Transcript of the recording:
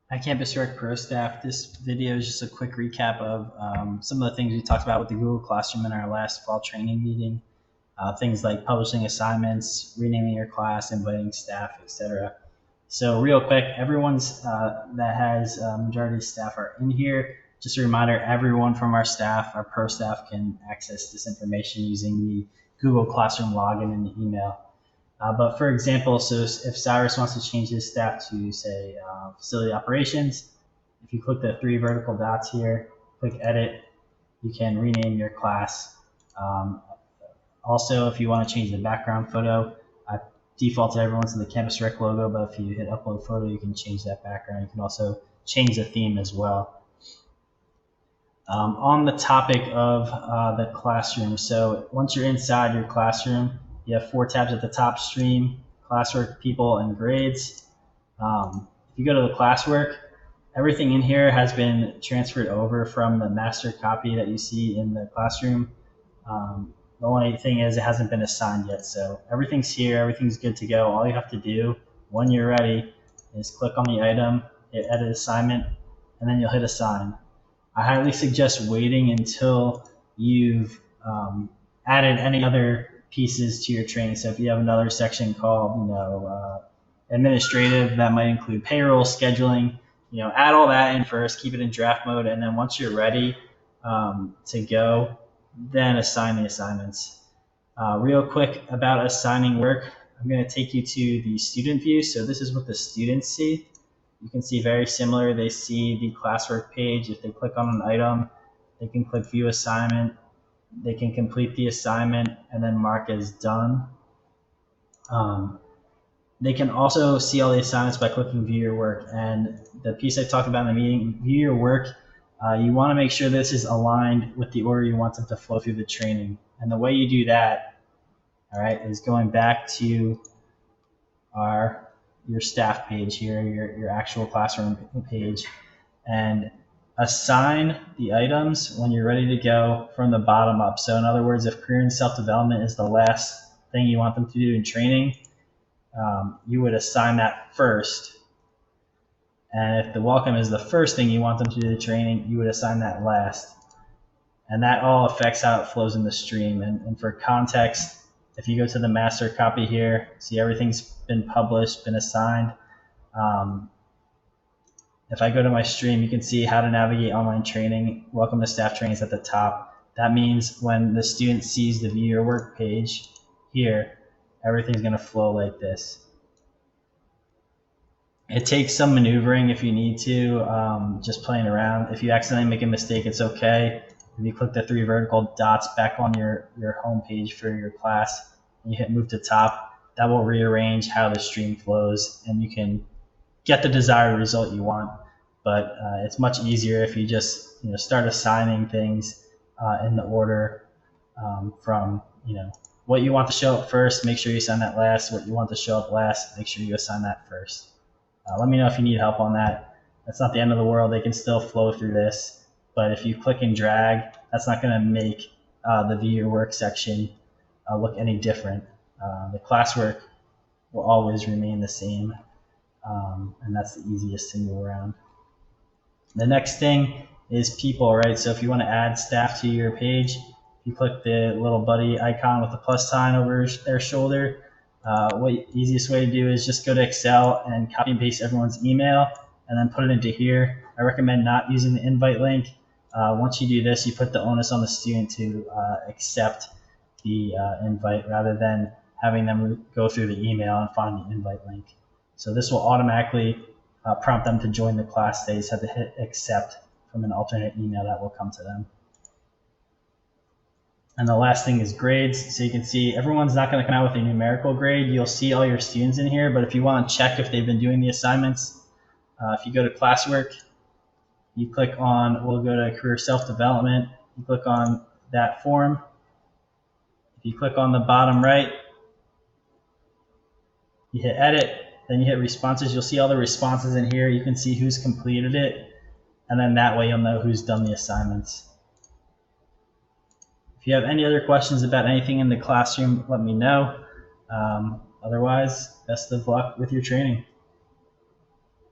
Hi, Campus Rec Pro staff. This video is just a quick recap of some of the things we talked about with the Google Classroom in our last fall training meeting. Things like publishing assignments, renaming your class, inviting staff, etc. So real quick, everyone's that has majority of staff are in here. Just a reminder, everyone from our staff, our pro staff, can access this information using the Google Classroom login in the email. But for example, so if Cyrus wants to change his staff to, say, facility operations, if you click the three vertical dots here, click edit, you can rename your class. Also, if you want to change the background photo, I defaulted everyone to the Campus Rec logo, but if you hit upload photo, you can change that background. You can also change the theme as well. On the topic of the classroom, so once you're inside your classroom, you have four tabs at the top: stream, classwork, people, and grades. If you go to the classwork, everything in here has been transferred over from the master copy that you see in the classroom. The only thing is it hasn't been assigned yet, so everything's here, everything's good to go. All you have to do when you're ready is click on the item, hit edit assignment, and then you'll hit assign. I highly suggest waiting until you've added any other pieces to your training. So if you have another section called, administrative, that might include payroll, scheduling, add all that in first, keep it in draft mode, and then once you're ready to go, then assign the assignments. Real quick about assigning work, I'm going to take you to the student view. So this is what the students see. You can see very similar. They see the classwork page. If they click on an item, they can click view assignment. They can complete the assignment and then mark as done. They can also see all the assignments by clicking view your work. And the piece I talked about in the meeting, view your work, you want to make sure this is aligned with the order you want them to flow through the training. And the way you do that, all right, is going back to your staff page here, your actual classroom page, and assign the items when you're ready to go from the bottom up. So in other words, if career and self-development is the last thing you want them to do in training, you would assign that first. And if the welcome is the first thing you want them to do the training, you would assign that last. And that all affects how it flows in the stream. And for context, if you go to the master copy here, see everything's been published, been assigned. If I go to my stream, you can see how to navigate online training. Welcome to staff trainings at the top. That means when the student sees the view your work page here, everything's going to flow like this. It takes some maneuvering if you need to, just playing around. If you accidentally make a mistake, it's okay. If you click the three vertical dots back on your home page for your class and you hit move to top, that will rearrange how the stream flows and you can get the desired result you want. But it's much easier if you just start assigning things in the order from what you want to show up first, make sure you assign that last. What you want to show up last, make sure you assign that first. Let me know if you need help on that. That's not the end of the world. They can still flow through this. But if you click and drag, that's not going to make the view your work section look any different. The classwork will always remain the same, and that's the easiest to move around. The next thing is people, right? So if you want to add staff to your page, you click the little buddy icon with the plus sign over their shoulder. Easiest way to do is just go to Excel and copy and paste everyone's email and then put it into here. I recommend not using the invite link. Once you do this, you put the onus on the student to accept the invite rather than having them go through the email and find the invite link. So this will automatically prompt them to join the class. They just have to hit accept from an alternate email that will come to them. And the last thing is grades. So you can see everyone's not going to come out with a numerical grade. You'll see all your students in here, but if you want to check if they've been doing the assignments, if you go to classwork, you click on, we'll go to career self-development, you click on that form. If you click on the bottom right, you hit edit, then you hit responses. You'll see all the responses in here. You can see who's completed it, and then that way you'll know who's done the assignments. If you have any other questions about anything in the classroom, let me know. Otherwise, best of luck with your training.